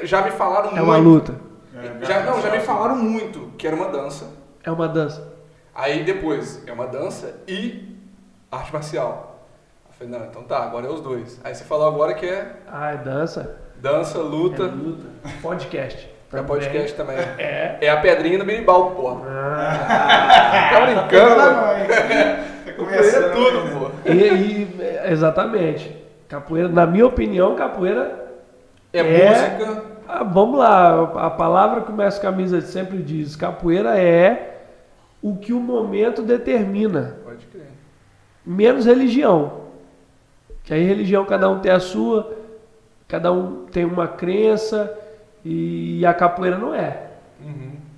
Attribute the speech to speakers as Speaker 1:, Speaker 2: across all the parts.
Speaker 1: já me falaram muito.
Speaker 2: É uma luta.
Speaker 1: Já me falaram muito que era uma dança.
Speaker 2: É uma dança.
Speaker 1: Aí depois, é uma dança e arte marcial. Eu falei, não, então tá, agora é os dois. Aí você falou agora que é...
Speaker 2: Ah, é dança?
Speaker 1: Dança, luta.
Speaker 2: É luta. Podcast.
Speaker 1: É podcast também.
Speaker 2: É
Speaker 1: a pedrinha do berimbau, porra. Tá brincando,
Speaker 3: Tá
Speaker 1: capoeira é tudo, pô.
Speaker 2: Exatamente. Capoeira, na minha opinião, capoeira
Speaker 1: é música.
Speaker 2: Vamos lá, a palavra que o Mestre Camisa sempre diz, capoeira é o que o momento determina.
Speaker 1: Pode crer.
Speaker 2: Menos religião. Que aí religião cada um tem a sua, cada um tem uma crença e a capoeira não é.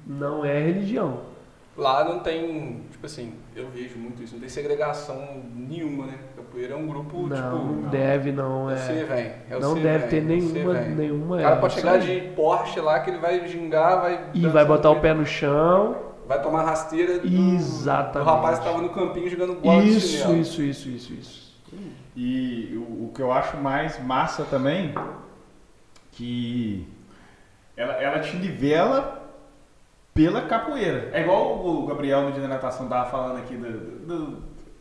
Speaker 2: Não é religião.
Speaker 1: Lá não tem, tipo assim, eu vejo muito isso, não tem segregação nenhuma, né? Capoeira é um grupo,
Speaker 2: não deve, não é.
Speaker 1: Você vem.
Speaker 2: Não deve ter nenhuma.
Speaker 1: O cara pode chegar de Porsche lá que ele vai gingar,
Speaker 2: e vai botar o pé no chão.
Speaker 1: Vai tomar rasteira
Speaker 2: Exatamente.
Speaker 1: do rapaz que estava no campinho jogando bola de chinelo.
Speaker 2: Isso.
Speaker 3: E o que eu acho mais massa também, que ela te nivela pela capoeira. É igual o Gabriel no dia da natação tava falando aqui,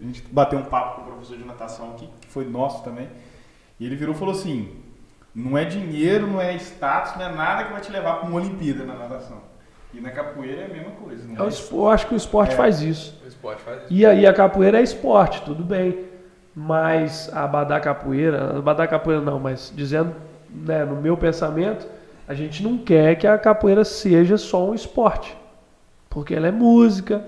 Speaker 3: a gente bateu um papo com o professor de natação aqui, que foi nosso também, e ele virou e falou assim, não é dinheiro, não é status, não é nada que vai te levar para uma Olimpíada na natação. E na capoeira é a mesma coisa.
Speaker 2: Eu acho que o esporte faz isso.
Speaker 1: O esporte faz isso.
Speaker 2: E aí a capoeira é esporte, tudo bem. Mas a Abadá capoeira não, mas dizendo, né, no meu pensamento, a gente não quer que a capoeira seja só um esporte. Porque ela é música,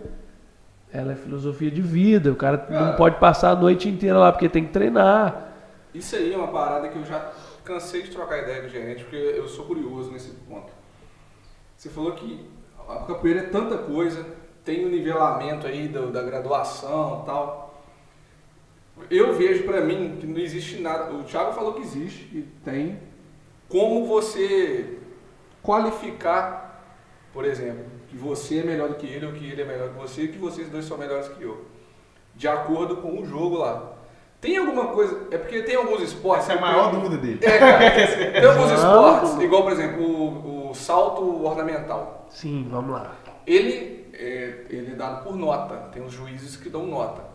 Speaker 2: ela é filosofia de vida, o cara não pode passar a noite inteira lá porque tem que treinar.
Speaker 1: Isso aí é uma parada que eu já cansei de trocar ideia com o gerente, porque eu sou curioso nesse ponto. Você falou que a capoeira é tanta coisa, tem o nivelamento aí da graduação e tal. Eu vejo pra mim que não existe nada. O Thiago falou que existe e tem. Como você qualificar, por exemplo, que você é melhor do que ele ou que ele é melhor que você e que vocês dois são melhores que eu. De acordo com o jogo lá. Tem alguma coisa... É porque tem alguns esportes...
Speaker 3: Essa é a maior dúvida dele.
Speaker 1: Cara, tem alguns esportes, igual por exemplo o salto ornamental.
Speaker 2: Sim, vamos lá.
Speaker 1: Ele é dado por nota. Tem os juízes que dão nota.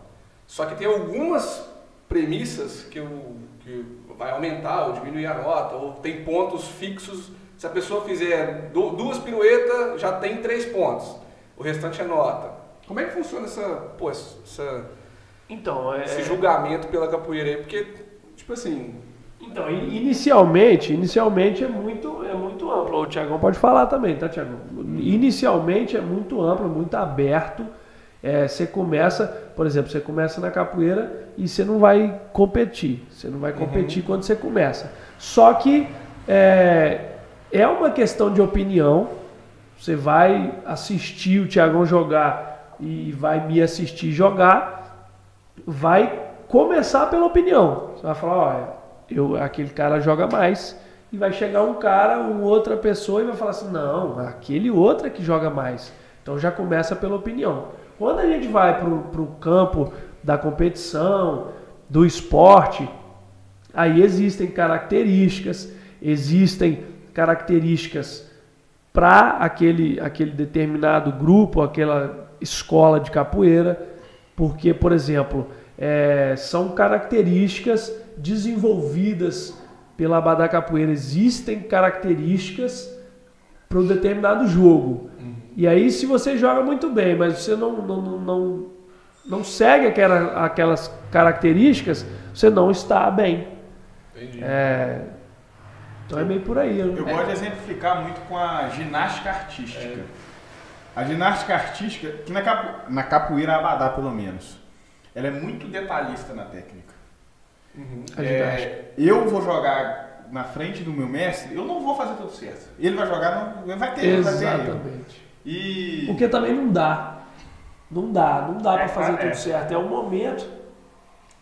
Speaker 1: Só que tem algumas premissas que vai aumentar ou diminuir a nota, ou tem pontos fixos. Se a pessoa fizer 2 piruetas, já tem 3 pontos. O restante é nota. Como é que funciona esse julgamento pela capoeira aí? Porque, tipo assim...
Speaker 2: Então, inicialmente é muito amplo. O Thiagão pode falar também, tá, Thiagão? Inicialmente é muito amplo, muito aberto. Você começa, por exemplo, você começa na capoeira e você não vai competir. Você não vai competir quando você começa. Só que é uma questão de opinião. Você vai assistir o Thiagão jogar e vai me assistir jogar. Vai começar pela opinião. Você vai falar, olha, aquele cara joga mais. E vai chegar outra pessoa e vai falar assim, não, aquele outro é que joga mais. Então já começa pela opinião. Quando a gente vai para o campo da competição, do esporte, aí existem características para aquele determinado grupo, aquela escola de capoeira, porque, por exemplo, são características desenvolvidas pela Abadá Capoeira. Existem características para um determinado jogo. E aí, se você joga muito bem, mas você não segue aquelas características, você não está bem.
Speaker 1: Entendi.
Speaker 2: Então é meio por aí.
Speaker 3: Eu gosto de exemplificar muito com a ginástica artística. A ginástica artística, que na capoeira Abadá pelo menos, ela é muito detalhista na técnica. Eu vou jogar na frente do meu mestre, eu não vou fazer tudo certo. Ele vai jogar, ele vai ter
Speaker 2: Exatamente. Porque também não dá. Não dá para fazer tudo certo. É um momento.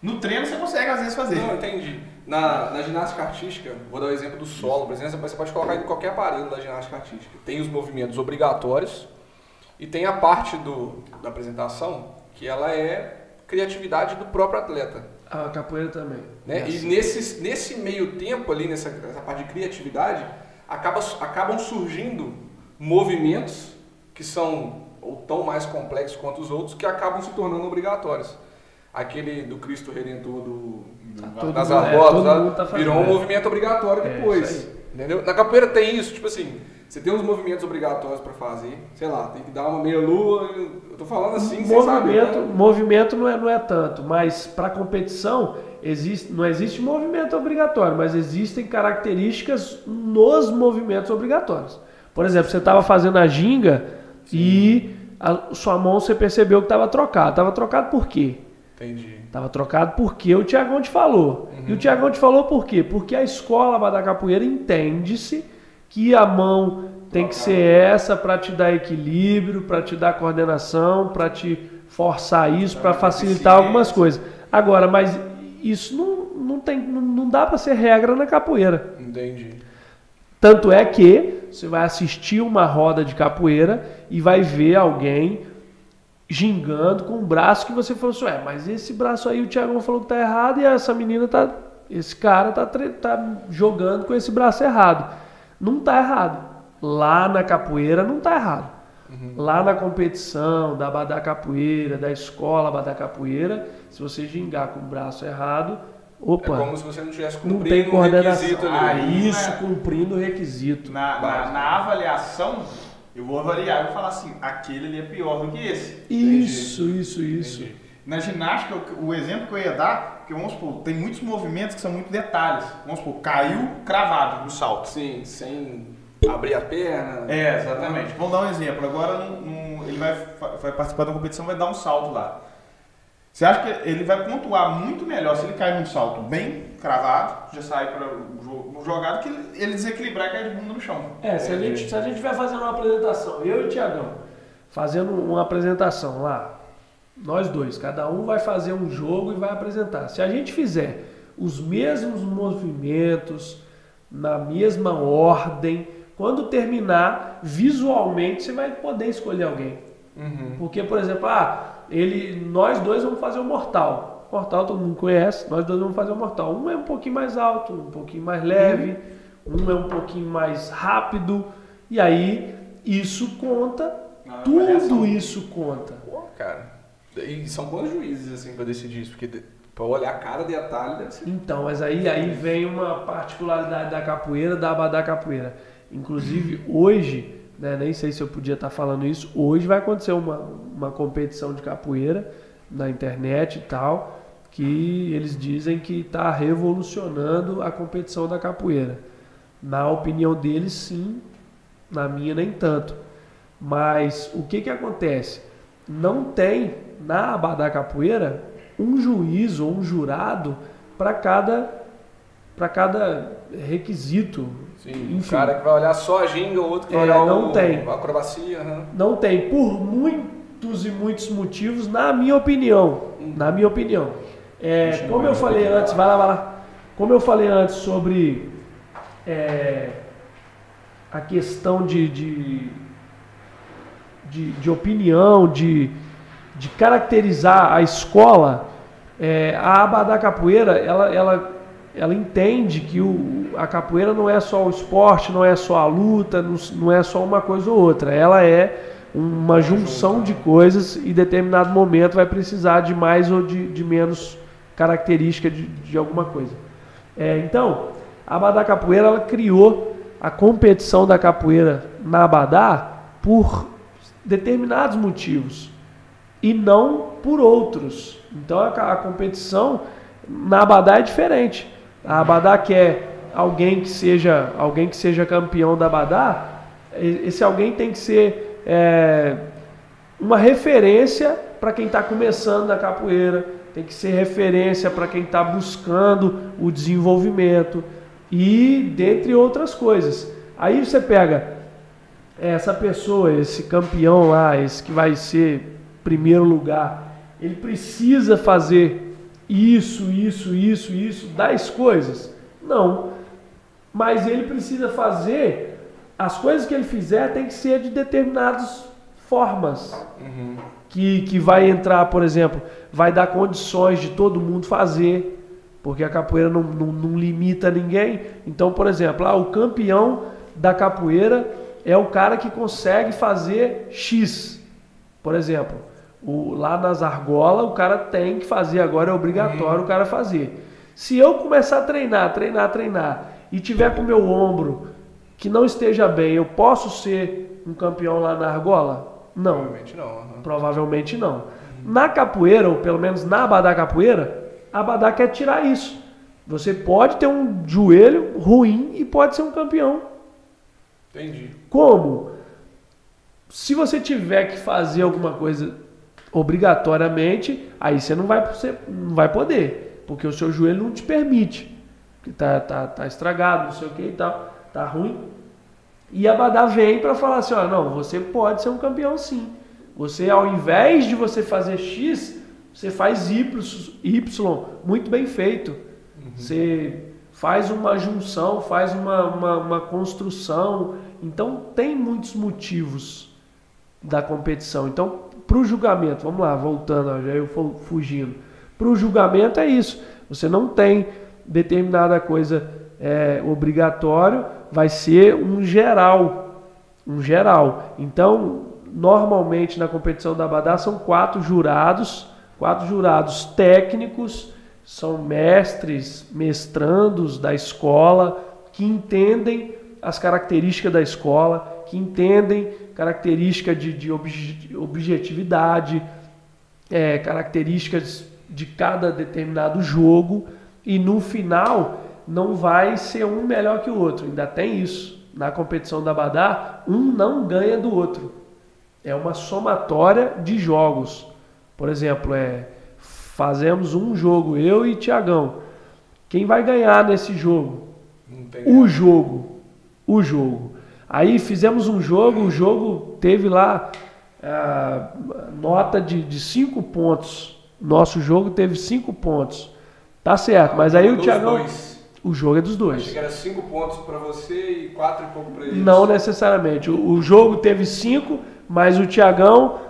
Speaker 3: No treino você consegue às vezes fazer.
Speaker 1: Não, entendi. Na ginástica artística, vou dar o exemplo do solo, por exemplo, você pode colocar em qualquer aparelho da ginástica artística. Tem os movimentos obrigatórios e tem a parte da apresentação que ela é criatividade do próprio atleta.
Speaker 2: A capoeira também.
Speaker 1: Né? E nesse meio tempo ali, nessa parte de criatividade, acabam surgindo movimentos que são ou tão mais complexos quanto os outros, que acabam se tornando obrigatórios. Aquele do Cristo Redentor das Argolas virou um movimento obrigatório depois. Entendeu? Na capoeira tem isso, tipo assim, você tem uns movimentos obrigatórios para fazer, sei lá, tem que dar uma meia-lua, eu tô falando assim, sem saber.
Speaker 2: Movimento não é tanto, mas para competição não existe movimento obrigatório, mas existem características nos movimentos obrigatórios. Por exemplo, você estava fazendo a ginga e sua mão você percebeu que estava trocada. Estava trocado por quê?
Speaker 1: Entendi.
Speaker 2: Estava trocado porque o Tiagão te falou. E o Tiagão te falou por quê? Porque a escola Abadá Capoeira entende-se que a mão tem que ser essa para te dar equilíbrio, para te dar coordenação, para te forçar isso, para facilitar algumas coisas. Agora, mas isso não dá para ser regra na capoeira.
Speaker 1: Entendi.
Speaker 2: Tanto é que você vai assistir uma roda de capoeira e vai ver alguém gingando com um braço que você falou assim, mas esse braço aí o Tiagão falou que tá errado e esse cara tá jogando com esse braço errado. Não tá errado. Lá na capoeira não tá errado. Lá na competição da Abadá Capoeira, da escola Abadá Capoeira, se você gingar com o braço errado, opa,
Speaker 1: é como se você não tivesse
Speaker 2: não
Speaker 1: cumprindo
Speaker 2: tem coordenação.
Speaker 1: requisito ali.
Speaker 2: Isso, cumprindo o requisito.
Speaker 3: Na avaliação, eu vou avaliar e vou falar assim, aquele ali é pior do que esse.
Speaker 2: Isso.
Speaker 1: Entendi.
Speaker 3: Na ginástica, o exemplo que eu ia dar, porque vamos supor, tem muitos movimentos que são muito detalhes. Vamos supor, caiu cravado no salto.
Speaker 1: Sim, sem abrir a perna.
Speaker 3: Exatamente. Vamos dar um exemplo. Agora ele vai participar da competição, vai dar um salto lá. Você acha que ele vai pontuar muito melhor se ele cair num salto bem cravado, já sai para o jogado, que ele desequilibrar e cair de bunda no chão?
Speaker 2: Se a gente estiver fazendo uma apresentação, eu e o Tiagão, fazendo uma apresentação lá, nós dois, cada um vai fazer um jogo e vai apresentar. Se a gente fizer os mesmos movimentos, na mesma ordem, quando terminar, visualmente você vai poder escolher alguém. Porque, por exemplo, nós dois vamos fazer o mortal. Mortal todo mundo conhece, nós dois vamos fazer o mortal. Um é um pouquinho mais alto, um pouquinho mais leve, um é um pouquinho mais rápido. E aí, isso conta, tudo isso conta.
Speaker 1: Pô, cara. E são bons juízes, assim, pra decidir isso, porque pra olhar cada detalhe deve ser.
Speaker 2: Então, mas aí vem uma particularidade da capoeira, da Abadá Capoeira. Inclusive, hoje, né, nem sei se eu podia estar falando isso, hoje vai acontecer uma competição de capoeira na internet e tal, que eles dizem que está revolucionando a competição da capoeira. Na opinião deles, sim, na minha nem tanto. Mas o que acontece? Não tem na Abadá Capoeira um juiz ou um jurado para cada requisito.
Speaker 1: Sim, um cara que vai olhar só a ginga, o outro que vai olhar a acrobacia.
Speaker 2: Não tem, por muitos e muitos motivos, na minha opinião. Como eu falei antes, vai lá. Como eu falei antes sobre a questão de opinião, de caracterizar a escola, a Abadá Capoeira, ela entende que a capoeira não é só o esporte, não é só a luta, não é só uma coisa ou outra. Ela é uma junção de coisas e em determinado momento vai precisar de mais ou de menos característica de alguma coisa. Então, a Abadá Capoeira ela criou a competição da capoeira na Abadá por determinados motivos e não por outros. Então a competição na Abadá é diferente. A Abadá quer alguém que seja campeão da Abadá. Esse alguém tem que ser uma referência para quem está começando na capoeira, tem que ser referência para quem está buscando o desenvolvimento e dentre outras coisas. Aí você pega essa pessoa, esse campeão lá, esse que vai ser primeiro lugar, ele precisa fazer isso, 10 coisas? Não. Mas ele precisa fazer, as coisas que ele fizer tem que ser de determinadas formas. Que vai entrar, por exemplo, vai dar condições de todo mundo fazer, porque a capoeira não limita ninguém. Então, por exemplo, o campeão da capoeira é o cara que consegue fazer X. Por exemplo, lá nas argolas o cara tem que fazer, agora é obrigatório o cara fazer. Se eu começar a treinar e tiver com o meu ombro que não esteja bem, eu posso ser um campeão lá na argola? Não.
Speaker 1: Provavelmente não.
Speaker 2: Provavelmente não. Na capoeira, ou pelo menos na Abadá Capoeira, a Abadá quer tirar isso. Você pode ter um joelho ruim e pode ser um campeão.
Speaker 1: Entendi.
Speaker 2: Como? Se você tiver que fazer alguma coisa obrigatoriamente, aí você não vai poder, porque o seu joelho não te permite, que tá estragado, não sei o que e tal, tá ruim. E a Abadá vem para falar assim, ó, não, você pode ser um campeão sim. Você, ao invés de você fazer X, você faz Y muito bem feito. Você faz uma junção, faz uma construção. Então, tem muitos motivos da competição. Então, para o julgamento, vamos lá, voltando, já eu fugindo. Para o julgamento é isso. Você não tem determinada coisa obrigatório, vai ser um geral. Então, normalmente na competição da Abadá são 4 jurados técnicos, são mestres, mestrandos da escola, que entendem as características da escola, que entendem características de objetividade, características de cada determinado jogo, e no final não vai ser um melhor que o outro, ainda tem isso. Na competição da Abadá, um não ganha do outro. É uma somatória de jogos. Por exemplo, fazemos um jogo, eu e Tiagão. Quem vai ganhar nesse jogo? O jogo. Aí fizemos um jogo, o jogo teve lá nota de 5 pontos. Nosso jogo teve 5 pontos. Tá certo, mas aí o Tiagão... O jogo é dos dois.
Speaker 1: Achei que era 5 pontos para você e 4 e pouco para eles.
Speaker 2: Não necessariamente. O jogo teve 5, mas o Tiagão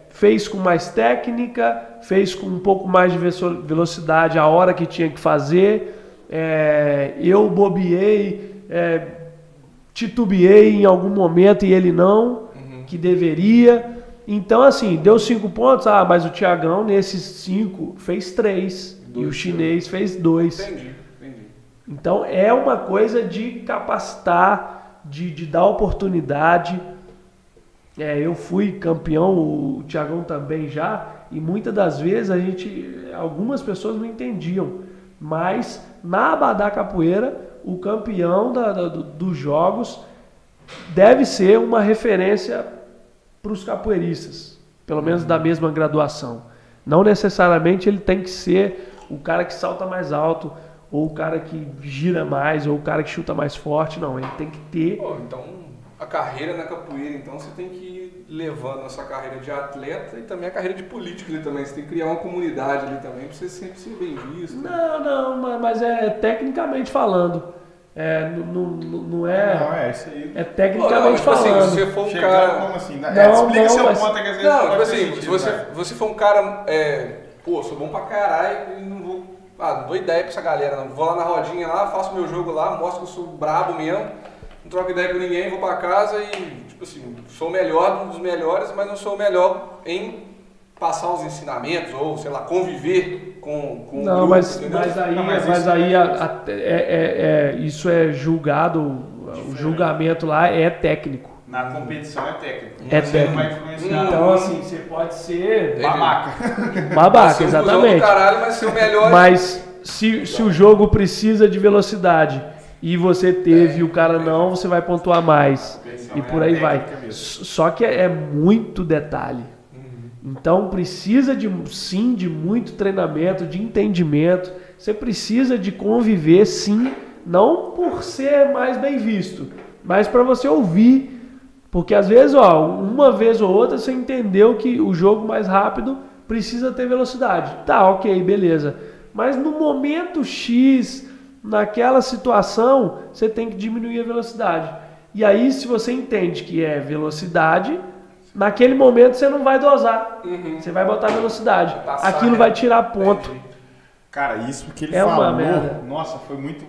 Speaker 2: fez com mais técnica, fez com um pouco mais de velocidade a hora que tinha que fazer. Eu bobeei, titubeei em algum momento e ele não, que deveria. Então, assim, deu 5 pontos, mas o Tiagão nesses 5 fez 3 e o chinês fez 2.
Speaker 1: Entendi.
Speaker 2: Então, é uma coisa de capacitar, de dar oportunidade. Eu fui campeão, o Tiagão também já, e muitas das vezes algumas pessoas não entendiam, mas na Abadá Capoeira, o campeão dos jogos deve ser uma referência para os capoeiristas, pelo menos da mesma graduação. Não necessariamente ele tem que ser o cara que salta mais alto, ou o cara que gira mais, ou o cara que chuta mais forte, não. Ele tem que ter...
Speaker 1: Então, a carreira na capoeira, então, você tem que ir levando a sua carreira de atleta e também a carreira de político ali também. Você tem que criar uma comunidade ali também, para você sempre ser bem visto.
Speaker 2: Não, mas tecnicamente falando. Não é...
Speaker 3: Não, é isso aí.
Speaker 2: É tecnicamente falando.
Speaker 1: Assim, se você for um cara...
Speaker 3: Como assim?
Speaker 2: Explica
Speaker 3: seu
Speaker 2: mas...
Speaker 3: ponto, que às vezes
Speaker 1: Não,
Speaker 3: pode
Speaker 1: tipo
Speaker 3: ter
Speaker 1: assim,
Speaker 3: sentido,
Speaker 1: se você for um cara... sou bom pra caralho e não vou... não dou ideia pra essa galera, não. Vou lá na rodinha lá, faço meu jogo lá, mostro que eu sou brabo mesmo, não troco ideia com ninguém, vou pra casa e, tipo assim, sou o melhor, um dos melhores, mas não sou o melhor em passar os ensinamentos ou, sei lá, conviver com o
Speaker 2: não,
Speaker 1: grupo,
Speaker 2: mas aí isso é julgado, o julgamento lá é técnico.
Speaker 3: Na competição é técnico.
Speaker 2: Você
Speaker 3: não vai influenciar.
Speaker 2: Então, assim, você pode ser...
Speaker 3: Babaca.
Speaker 2: Exatamente.
Speaker 1: Caralho, mas ser o melhor...
Speaker 2: Mas se o jogo precisa de velocidade e você teve e o cara não, você vai pontuar mais. E por aí vai. Só que é muito detalhe. Então precisa sim de muito treinamento, de entendimento. Você precisa de conviver, sim, não por ser mais bem visto, mas para você ouvir. Porque às vezes, uma vez ou outra você entendeu que o jogo mais rápido precisa ter velocidade. Tá, ok, beleza. Mas no momento X, naquela situação, você tem que diminuir a velocidade. E aí, se você entende que é velocidade, naquele momento você não vai dosar. Você vai botar velocidade. Aquilo vai tirar ponto.
Speaker 3: Cara, isso que ele
Speaker 2: uma
Speaker 3: falou,
Speaker 2: merda.
Speaker 3: nossa, foi muito...